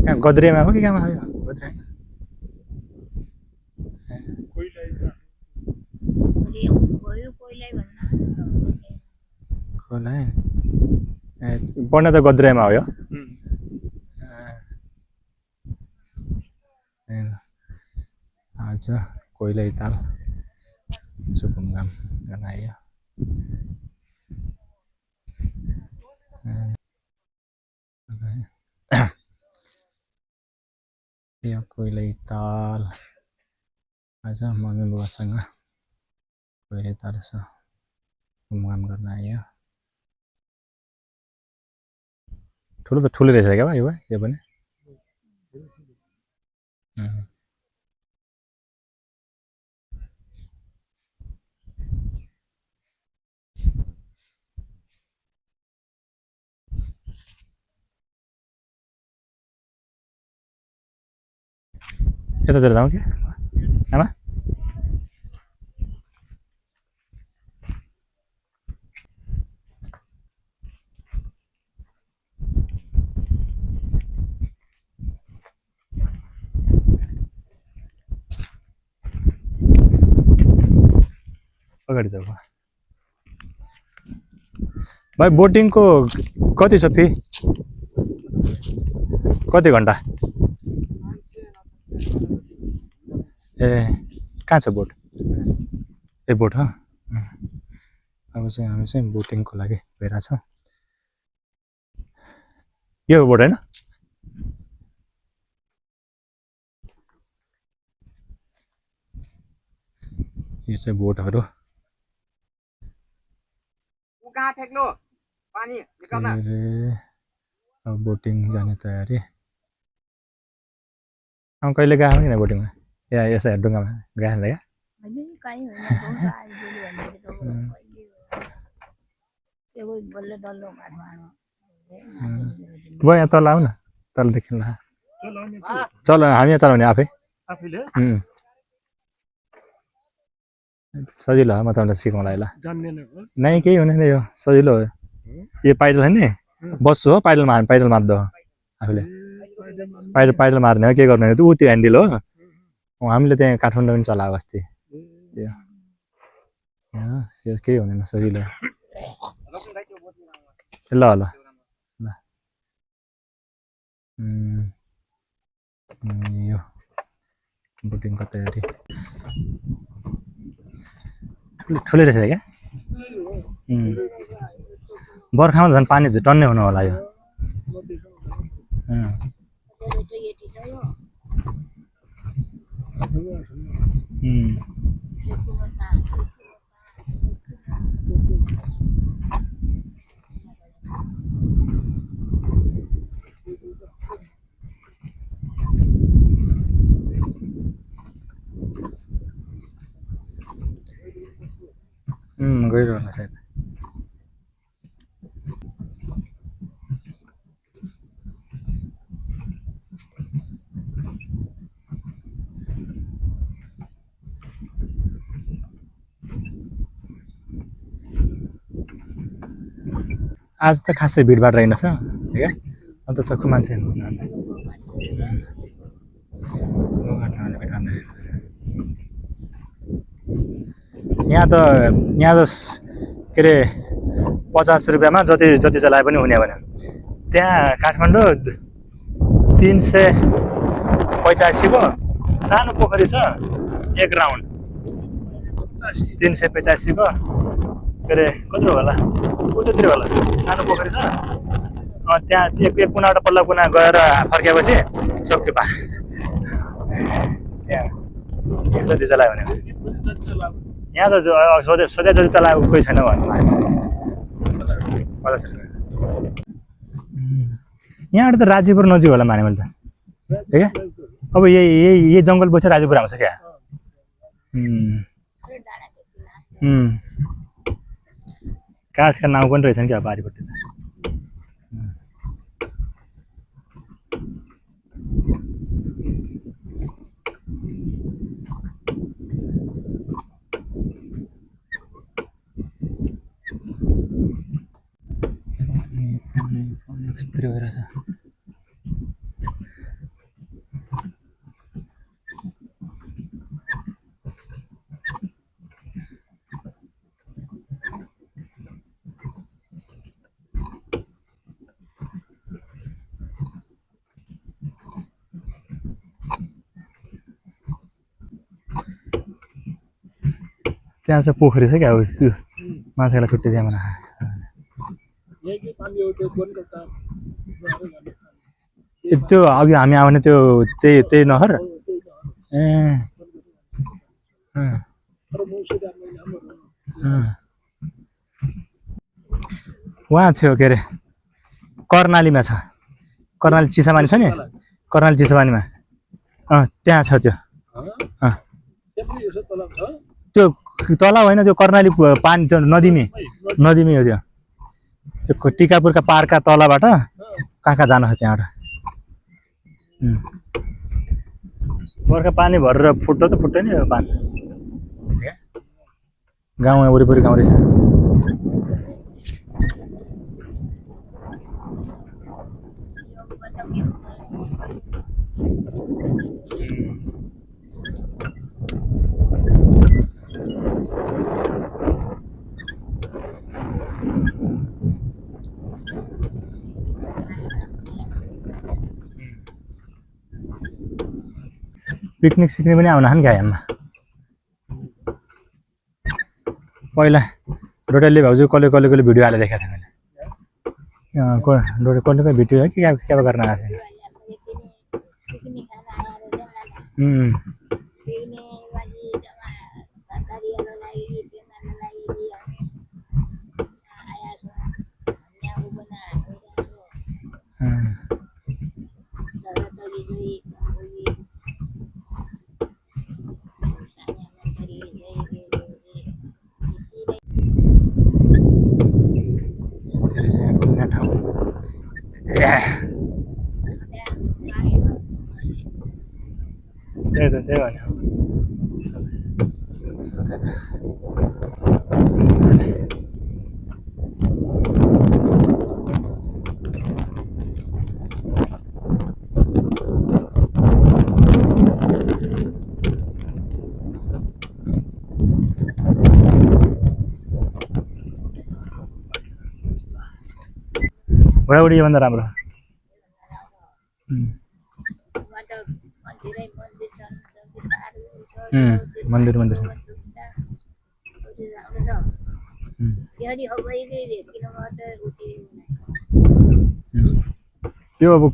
कहाँ गद्रेमा हो कि कहाँमा हो यो गद्रे खोला पढ्न त गद्रेमा हो यो आज कोइलै ताल सुकुमगाम गर्न आइयो यो कोइलै ताल आज मम्मी बुवासँग कोइलै ताल सुकुमगाम गर्न आइयो ठुलो त ठुलो रहेछ क्या यो पनि यतातिर जाउँ कि आमा अगाडि जाऊ भाइ बोटिङको कति छ फी कति घन्टा ए कहाँ छ बोट ए बोट हो अब चाहिँ हामी चाहिँ बोटिङको लागि गइरहेछौँ यो बोट होइन यो चाहिँ बोटहरू अब बोटिङ जाने तयारी अब कहिले गएको किन बोटिङमा या यसो डुङ्गामा गएको क्या भयो यहाँ तल आऊ न तलदेखि ल चल हामी यहाँ चलाउने आफै सजिलो हो म तपाईँलाई सिकाउँला ल नै केही हुँदैन यो सजिलो हो यो पाइडल छ नि बस्छु हो पाइडल मार्दो हो आफूले पाइडल मार्ने हो के गर्ने ऊ त्यो ह्यान्डल हो हामीले त्यहाँ काठमाडौँ पनि चलाएको अस्ति त्यो केही हुँदैन सजिलो ल ल यो बोटिङको तयारी ठुलै रहेछ क्या बर्खामा झन् पानी टन्नै हुनु होला यो गइरह होला सायद आज त खासै भिडभाड रहेनछ ठीक है अन्त त खु मान्छे यहाँ त के अरे 50 रुपियाँमा जति चलाए पनि हुने भने त्यहाँ काठमाडौँ 385 को सानो पोखरी छ एक राउन्ड 385 को के अरे कत्रो होला उतैतिर होला सानो पोखरी छ त्यहाँ एक कुनाबाट पल्लो कुना गएर फर्केपछि सक्यो पा त्यहाँ जति चलायो भने यहाँ त सोधे जति चलाएको कोही छैन भन्नु 50 रुपियाँ यहाँबाट त राजीपुर नजिक होला माने मैले त ठीक है अब यही जङ्गल पछि राजीपुर आउँछ क्या काठका नाउँ पनि रहेछन् क्या बारीपट्टि त त्यहाँ चाहिँ पोखरी छ क्या हो त्यो माछालाई छुट्टै त्यहाँ mana त्यो अघि हामी आउने त्यो त्यही नहर ए वहाँ थियो के अरे कर्णालीमा छ कर्णाली चिसापानी छ नि कर्णाली चिसापानीमा त्यहाँ छ त्यो त्यो तलाउ होइन त्यो कर्णाली पानी त्यो नदीमै हो त्यो टिकापुरका पारका तलबाट कहाँ जानु छ त्यहाँबाट बर्खा पानी भरेर फुट्छ त फुट्दैन नि पानी गाउँ वरिपरि गाउँ रहेछ पिकनिक सिक्ने पनि आउन नि गायनमा पहिला डोटेलले भाउजू कसले भिडियो हाले देखाएको थिएँ मैले कसले भिडियो है कि क्या गर्न आएको थिएँ त्यही भने बुढाबुढी योभन्दा राम्रो मन्दिर यो अब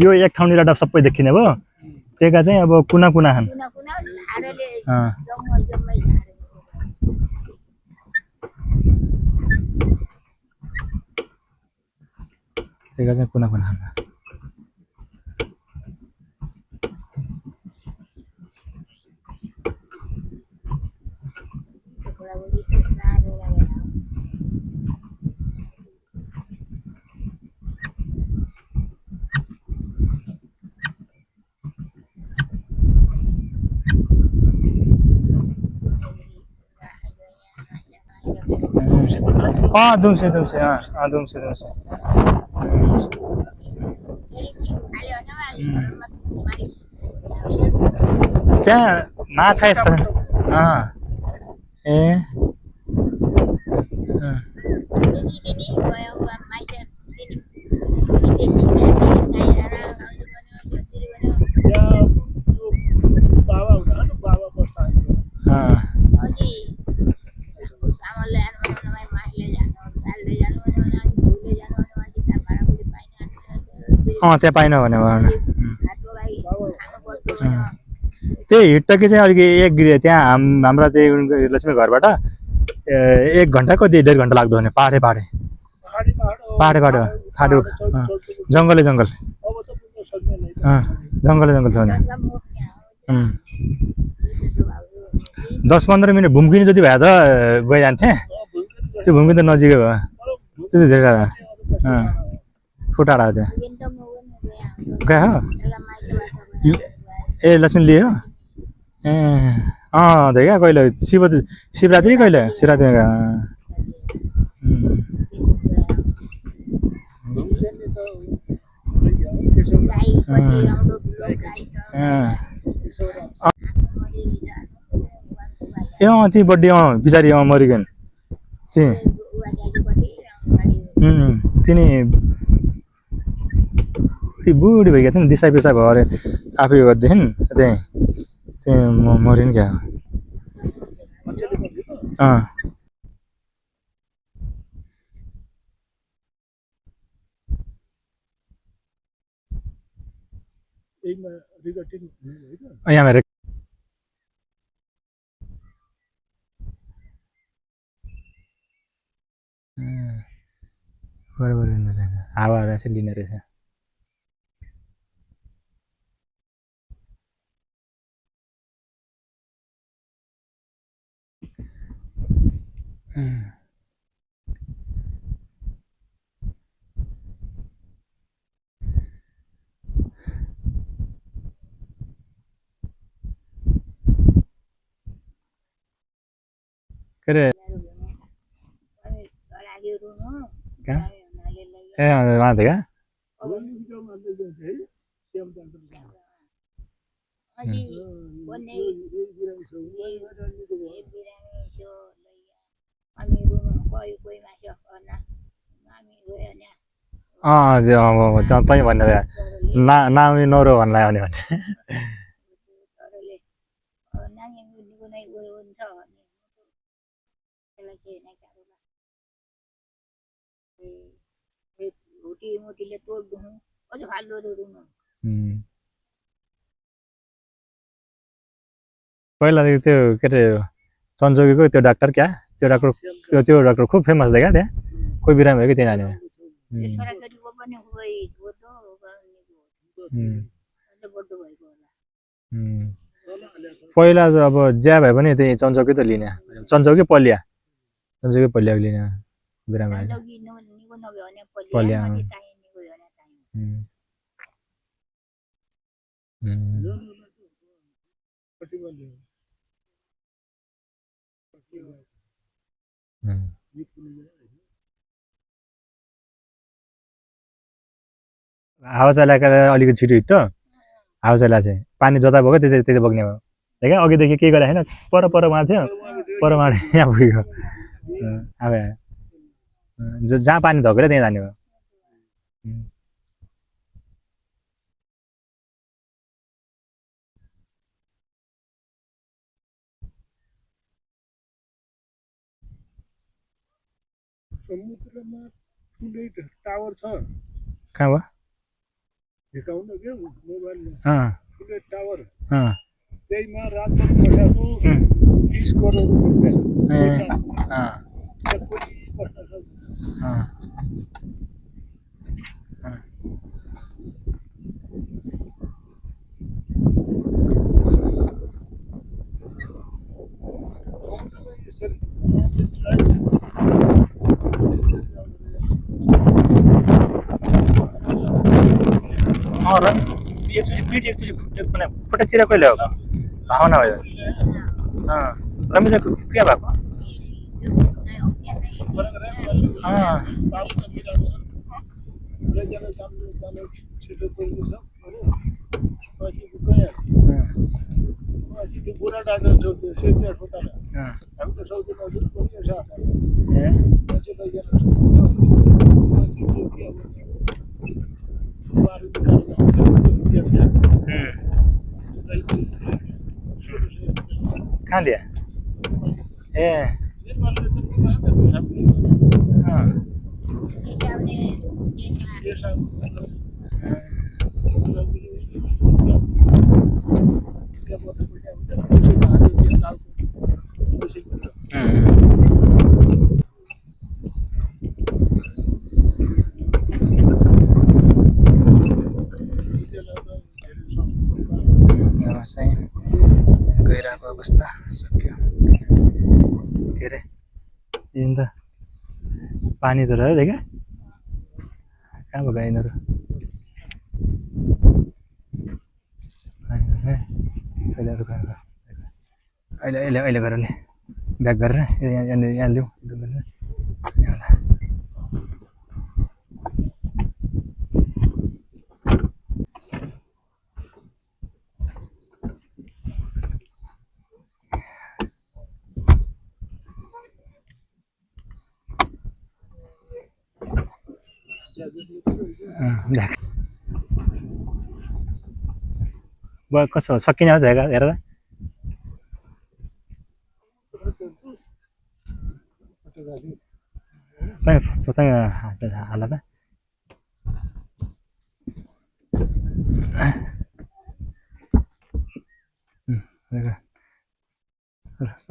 यो एक ठाउँनिर सबै देखिने भयो त्यहीका चाहिँ अब कुना छन् त्यहीका चाहिँ कुना छन् दुम्से त्यहाँ माछा यस्तो ए त्यहाँ पाइन भने त्यही हिँड्टकी चाहिँ अलिक एक त्यहाँ हाम्रा त्यही लक्ष्मी घरबाट 1 घण्टा कति 1.5 घण्टा लाग्दो भने पाहाडे खाडो जङ्गल छ भने 10-15 मिनट भुम्किने जति भए त गइजान्थे त्यो भुम्किन त नजिकै भयो त्यो धेरै टाढा फुटाडा थियो गयो ए लक्ष्मी लियो ए देखा कहिले शिवरात्रि कहिले शिवरात्रि ती बर्थडे पछाडि मरिगन तिनी बुढी भइगएको थियो नि दिसा पिसा भयो अरे आफै गर्दैथिन् त्यही मरिन् क्या यहाँ मेरो बरोबर हावा रहेछ लिने रहेछ के अरे ए वहाँ थियो क्या तै भनेर नामी नरो भन्ला भने पहिला त्यो के अरे चन्चौकीको त्यो डाक्टर क्या त्यो डाक्टर खुब फेमस थियो क्या त्यहाँ कोही बिरामी भयो कि त्यहाँ जाने पहिला त अब ज्या भए पनि त्यही चन्चौकी त लिने चन्चौकी पलिया लिने बिरामी पलिया हावा चलाएको अलिकति छिटो हिँड्छ हावा चला चाहिँ पानी जता भएको त्यतै बग्ने भयो क्या अघिदेखि केही गरेको छैन पर उहाँ थियो पर उहाँ यहाँ पुग्यो अब जहाँ पानी धकेल्यो त्यहीँ जाने भयो समुद्रमा ठुलै टावर छ कहाँ भयो देखाउन के मोबाइलमा ठुलै टावर त्यहीमा रातभर बसेको 30 करोड रुपैयाँ एकचोटि पिठ एकचोटि खुट्टा चिरा कहिले हो भावना भयो रमेशको के भएको त्यो बुढा डाक्टर छ त्यो सेती अस्पताल हामी त सौदी नजिक पनि छ पछि लैजान कहाँ लिया ए गइरहेको अवस्था सक्यो के अरे यिन त पानी त रह्यो क्या कहाँ भयो यिनीहरू अहिले गरेर ले ब्याक गरेर यहाँ ल्याऊ कसो सकिने हो हेर Tanya हाल त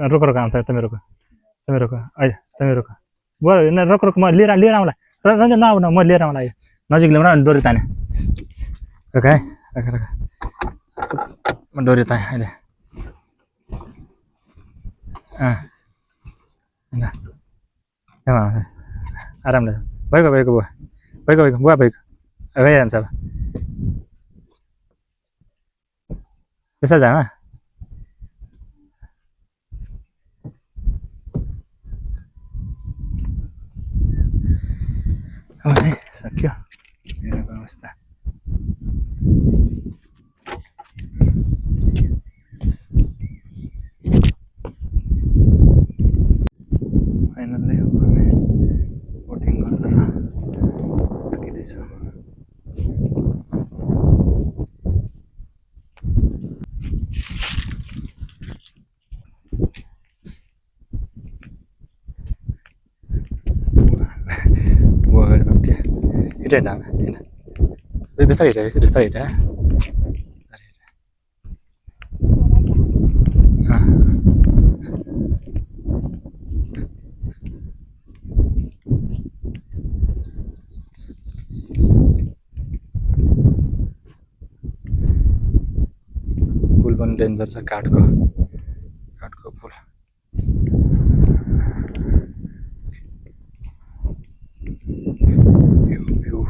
रोक रोक आउँछ तिमी रोक अहिले तिमी रोक रोक रोक म लिएर आउँला रञ्जन नआउ न म लिएर आउँला नजिक ल्याउन अनि डोरी ताने रोक है रोक रोक म डोरी ताएँ अहिले आरामले भइगयो भइगयो बुवा भइगयो बुवा भइगयो भइहाल्छ अब त्यस्तो जामा सक्यो हेरेको अवस्था फाइनल्ली हामी बोटिङ गरेर राखिँदैछौँ Itu enak, enak. Besar itu, besar itu. पुल पनि डेन्जर छ काठको पुल भ्यू